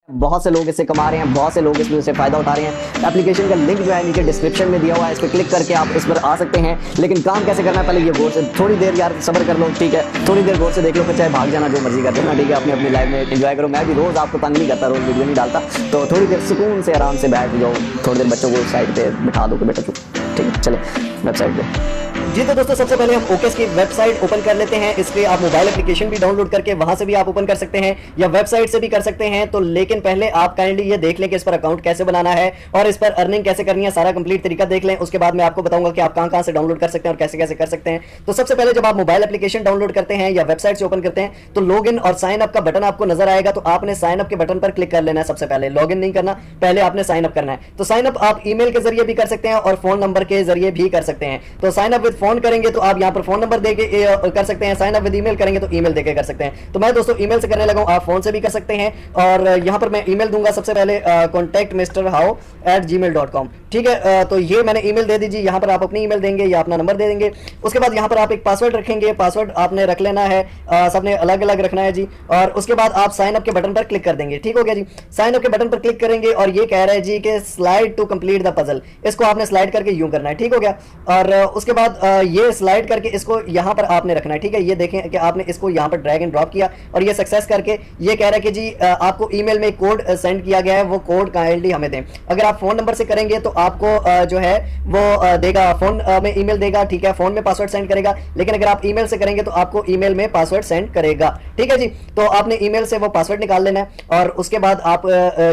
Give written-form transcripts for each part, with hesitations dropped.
बहुत से लोग इससे कमा रहे हैं, बहुत से लोग इसमें से फायदा उठा रहे हैं। एप्लीकेशन का लिंक जो है नीचे डिस्क्रिप्शन में दिया हुआ है, इस पर क्लिक करके आप इस पर आ सकते हैं। लेकिन काम कैसे करना है पहले ये गौर से थोड़ी देर यार सब्र कर लो, ठीक है, थोड़ी देर गौर से देख लो, फिर चाहे भाग जाना जो मर्जी कर देना, ठीक है, अपनी लाइफ में एंजॉय करो। मैं भी रोज आपको तंग नहीं करता, रोज वीडियो नहीं डालता, तो थोड़ी देर सुकून से आराम से बैठ जाओ, थोड़ी देर बच्चों को साइड पे बिठा दो कि बेटा चुप, ठीक है, चले वेबसाइट पे। जी तो दोस्तों सबसे पहले हम ओकेस की वेबसाइट ओपन कर लेते हैं। इसके आप मोबाइल एप्लीकेशन भी डाउनलोड करके वहां से भी आप ओपन कर सकते हैं या वेबसाइट से भी कर सकते हैं। तो लेकिन पहले आप काइंडली ये देख लें कि इस पर अकाउंट कैसे बनाना है और इस पर अर्निंग कैसे करनी है, सारा कंप्लीट तरीका देख लें। उसके बाद मैं आपको बताऊंगा कि आप कहां से डाउनलोड कर सकते हैं और कैसे कैसे कर सकते हैं। तो सबसे पहले जब आप मोबाइल एप्लीकेशन डाउनलोड करते हैं या वेबसाइट से ओपन करते हैं तो लॉग इन और साइन अप का बटन आपको नजर आएगा। तो आपने साइन अप के बटन पर क्लिक कर लेना है। सबसे पहले लॉग इन नहीं करना, पहले आपने साइन अप करना है। तो साइन अप आप ईमेल के जरिए भी कर सकते हैं और फोन नंबर के जरिए भी कर सकते हैं। तो साइन अप विद फोन करेंगे तो आप यहाँ पर फोन नंबर देके कर सकते हैं, साइन अप विद ईमेल करेंगे तो ईमेल देके कर सकते हैं। तो मैं दोस्तों ईमेल से करने लगा हूं, आप फोन से भी कर सकते हैं। और यहाँ पर मैं ईमेल दूंगा सबसे पहले contactmrhao@gmail.com, ठीक है। तो ये मैंने ईमेल दे दीजिए, यहाँ पर आप अपनी ईमेल देंगे या अपना नंबर दे देंगे। उसके बाद यहाँ पर आप एक पासवर्ड रखेंगे, पासवर्ड आपने रख लेना है, सबने अलग अलग रखना है जी। और उसके बाद आप साइन अप के बटन पर क्लिक कर देंगे, ठीक हो गया जी। साइन अप के बटन पर क्लिक करेंगे और ये कह रहा है जी कि slide to complete the puzzle, इसको आपने स्लाइड करके यूं करना है, ठीक हो गया। और उसके बाद ये स्लाइड करके इसको यहाँ पर आपने रखना है, ठीक है। ये देखें कि आपने इसको यहाँ पर ड्रैग एंड ड्रॉप किया और ये सक्सेस करके ये कह रहा है कि जी आपको ईमेल में कोड सेंड किया गया है, वो कोड काइंडली हमें दें। अगर आप फोन नंबर से करेंगे तो आपको जो है वो देगा, फोन में ईमेल देगा, ठीक है, फोन में पासवर्ड सेंड करेगा। लेकिन अगर आप ईमेल से करेंगे तो आपको ईमेल में पासवर्ड सेंड करेगा, ठीक है जी। तो आपने ईमेल से वो पासवर्ड निकाल लेना है और उसके बाद आप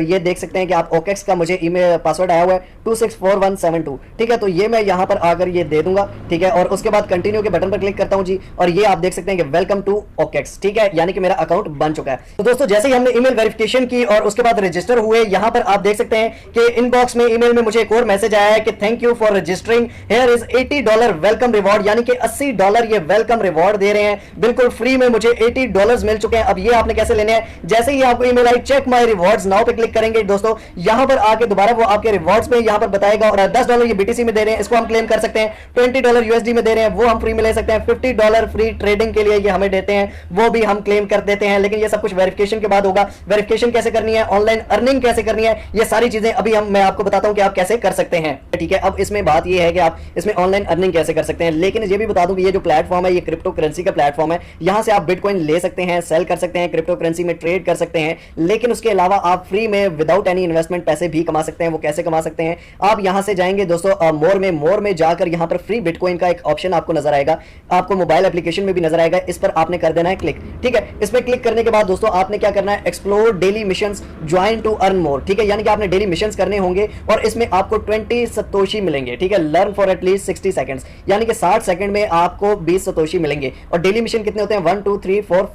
ये देख सकते हैं कि आप ओकेक्स का मुझे ईमेल पासवर्ड आया हुआ है 264172, ठीक है। तो ये मैं यहाँ पर आकर ये दे दूंगा, ठीक है। और उसके बाद कंटिन्यू के बटन पर क्लिक करता हूं जी और ये आप देख सकते हैं कि वेलकम टू ओकेक्स, ठीक है, यानी कि मेरा अकाउंट बन चुका है। तो दोस्तों जैसे ही हमने ईमेल वेरिफिकेशन की और उसके बाद रजिस्टर हुए, यहां पर आप देख सकते हैं कि इनबॉक्स में ईमेल में मुझे एक और मैसेज आया है कि thank you for registering, here is $80 welcome reward, यानी कि $80 ये वेलकम रिवॉर्ड दे रहे हैं, बिल्कुल फ्री में मुझे $80 मिल चुके हैं। अब ये आपने कैसे लेने हैं, जैसे ही आपको ईमेल आई चेक माय रिवॉर्ड्स नाउ पे क्लिक करेंगे दोस्तों, यहां पर आके दोबारा वो आपके रिवॉर्ड्स में यहां पर बताएगा। और $10 ये बीटीसी में दे रहे हैं, इसको हम क्लेम कर सकते हैं। $20 यूएसडी में दे रहे हैं, वो हम फ्री में ले सकते हैं। $50 फ्री ट्रेडिंग के लिए ये हमें देते हैं, वो भी हम क्लेम कर देते हैं। लेकिन ये सब कुछ वेरिफिकेशन के बाद होगा। वेरिफिकेशन कैसे करनी है, ऑनलाइन अर्निंग कैसे करनी है, ये सारी चीजें अभी मैं आपको बताता हूं कि आप कैसे कर सकते हैं, ठीक है। अब इसमें बात ये है कि आप इसमें ऑनलाइन अर्निंग कैसे कर सकते हैं। लेकिन ये भी बता दूं कि ये जो प्लेटफॉर्म है ये क्रिप्टो करेंसी का प्लेटफॉर्म है। यहां से आप बिटकॉइन ले सकते हैं, सेल कर सकते हैं, क्रिप्टो करेंसी में ट्रेड कर सकते हैं। लेकिन उसके अलावा आप फ्री में विदाउट एनी इन्वेस्टमेंट पैसे भी कमा सकते हैं। वो कैसे कमा सकते हैं, आप यहां से जाएंगे दोस्तों मोर में जाकर यहां पर फ्री बिटकॉइन का एक ऑप्शन आपको नजर आएगा, आपको मोबाइल एप्लीकेशन में भी नजर आएगा। इस पर आपने कर देना है क्लिक, ठीक है। इसमें क्लिक करने के बाद दोस्तों आपने क्या करना है, explore daily missions, join to earn more, ठीक है। यानी कि आपने डेली मिशंस करने होंगे और इसमें आपको 20 सतोशी मिलेंगे, ठीक है। लर्न फॉर एटलीस्ट 60 सेकंड्स, यानी कि 60 सेकंड में आपको 20 सतोशी मिलेंगे। और डेली मिशन कितने होते हैं, 1 2 3 4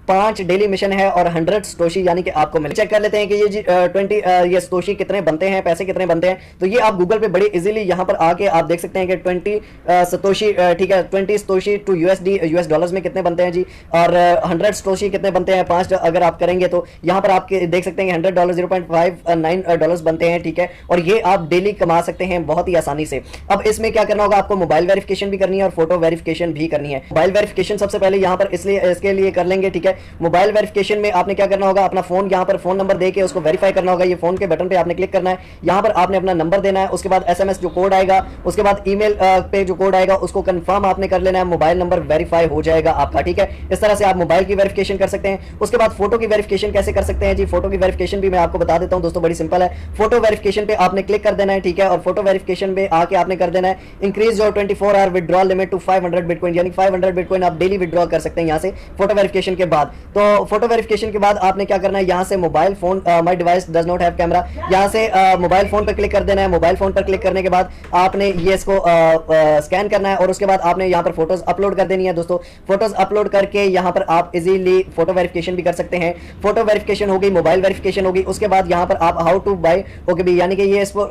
5 डेली मिशन है और 100 सतोशी यानी कि आपको मिले। चेक कर लेते हैं कि ये 20 ये सतोशी कितने बनते हैं, पैसे कितने बनते हैं। तो ये आप गूगल पे बड़े इजीली यहां पर आके आप देख सकते हैं कि 20 सतोशी, ठीक है, 20 सतोशी टू यूएस डॉलर्स में कितने बनते हैं जी। और 100 सतोशी कितने बनते हैं, 5 अगर आप करेंगे तो यहां पर आप देख सकते हैं कि $100 $0.59 बनते हैं, ठीक है। और ये आप डेली कमा सकते हैं बहुत ही आसानी से। अब इसमें क्या करना होगा, आपको मोबाइल वेरिफिकेशन भी करनी है और फोटो वेरिफिकेशन भी करनी है। मोबाइल वेरिफिकेशन सबसे पहले यहां पर इसके लिए कर लेंगे, ठीक है। मोबाइल वेरिफिकेशन में आपने क्या करना होगा, अपना फोन यहां पर फोन नंबर देके उसको वेरीफाई करना होगा। ये फोन के बटन पे आपने क्लिक करना है, यहां पर आपने अपना नंबर देना है, उसके बाद एसएमएस जो कोड आएगा, उसके बाद ईमेल पे जो कोड आएगा उसको कंफर्म आपने कर लेना है, मोबाइल नंबर वेरीफाई हो जाएगा आपका, ठीक है। इस तरह से आप मोबाइल की वेरिफिकेशन कर सकते हैं। उसके बाद फोटो की वेरिफिकेशन कैसे कर सकते हैं जी, फोटो की वेरिफिकेशन भी मैं आपको बता देता हूं दोस्तों, बड़ी सिंपल है। फोटो वेरिफिकेशन पे आपने क्लिक कर देना है, ठीक है। और फोटो वेरिफिकेशन पे आके आपने कर देना है increase your 24 hour withdrawal limit to 500 bitcoin, यानी 500 बिटकॉइन आप डेली विड्रॉ कर सकते हैं यहां से फोटो वेरिफिकेशन के बाद। तो फोटो वेरिफिकेशन के बाद आपने क्या करना है, यहां से mobile phone my device does not have camera, यहां से मोबाइल फोन पर क्लिक कर देना है। मोबाइल फोन पर क्लिक करने के बाद आपने ये इसको स्कैन करना है और उसके बाद आपने यहां पर फोटोज अपलोड कर देनी है दोस्तों। फोटोज अपलोड करके यहां पर आप इजीली फोटो वेरिफिकेशन भी कर सकते हैं। फोटो वेरिफिकेशन हो गई, मोबाइल वेरिफिकेशन होगी। उसके बाद यहां पर आप हाउ टू बाय ओके भी, यानी कि ये इसको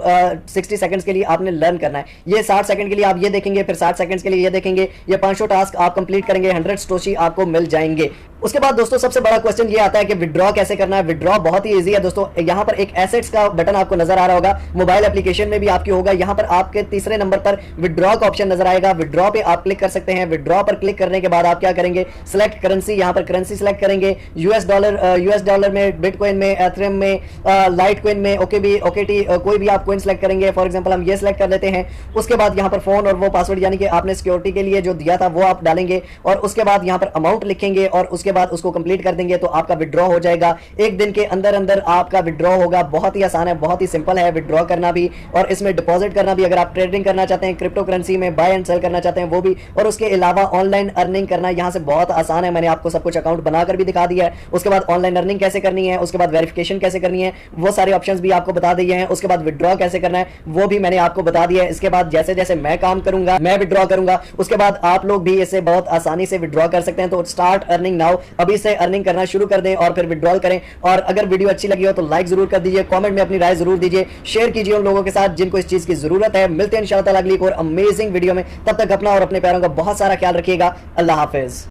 60 सेकंड्स के लिए आपने लर्न करना है। ये 60 सेकंड के लिए आप ये देखेंगे, फिर 60 सेकंड्स के लिए ये देखेंगे, ये 500 टास्क आप कंप्लीट करेंगे, 100 सटोशी आपको मिल जाएंगे। उसके बाद दोस्तों सबसे बड़ा क्वेश्चन ये आता है कि विड्रॉ कैसे करना है। विड्रॉ बहुत ही इजी है दोस्तों। यहाँ पर एक एसेट्स का बटन आपको नजर आ रहा होगा, मोबाइल एप्लीकेशन में भी आपकी होगा। यहाँ पर आपके तीसरे नंबर पर विड्रॉ का ऑप्शन नजर आएगा, विड्रॉ पे आप क्लिक कर सकते हैं। विड्रॉ पर क्लिक करने के बाद आप क्या करेंगे, सिलेक्ट करेंसी, यहाँ पर करेंसी सिलेक्ट करेंगे। यूएस डॉलर में, बिटकॉइन में, एथेरियम में, लाइट कॉइन में, ओकेटी, कोई भी आप कॉइन सिलेक्ट करेंगे। फॉर एग्जांपल हम ये सिलेक्ट कर लेते हैं। उसके बाद यहाँ पर फोन और वो पासवर्ड यानी कि आपने सिक्योरिटी के लिए जो दिया था वो आप डालेंगे, और उसके बाद यहाँ पर अमाउंट लिखेंगे, और उसके बाद उसको कंप्लीट कर देंगे तो आपका विड्रॉ हो जाएगा। एक दिन के अंदर अंदर आपका विड्रॉ होगा। बहुत ही आसान है, बहुत ही सिंपल है विड्रॉ करना भी, और इसमें डिपॉजिट करना भी। अगर आप ट्रेडिंग करना चाहते हैं, क्रिप्टो करेंसी में बाय एंड सेल करना चाहते हैं वो भी, और उसके अलावा ऑनलाइन अर्निंग करना यहाँ से बहुत आसान है। मैंने आपको सब कुछ अकाउंट बनाकर भी दिखा दिया है। उसके बाद ऑनलाइन अर्निंग कैसे करनी है, उसके बाद वेरिफिकेशन कैसे करनी है, वो सारे ऑप्शंस भी आपको बता दिए हैं। उसके बाद विड्रॉ कैसे करना है वो भी मैंने आपको बता दिया है। इसके बाद जैसे जैसे मैं काम करूंगा, मैं विड्रॉ करूंगा, उसके बाद आप लोग भी इसे बहुत आसानी से विड्रॉ कर सकते हैं। तो स्टार्ट अर्निंग नाउ, अभी से अर्निंग करना शुरू कर दें और फिर विड्रॉल करें। और अगर वीडियो अच्छी लगी हो तो लाइक जरूर कर दीजिए, कमेंट में अपनी राय जरूर दीजिए, शेयर कीजिए उन लोगों के साथ जिनको इस चीज की जरूरत है। मिलते हैं इंशाअल्लाह अगली एक और अमेजिंग वीडियो में। तब तक अपना और अपने प्यारों का बहुत सारा ख्याल रखिएगा। अल्लाह हाफिज।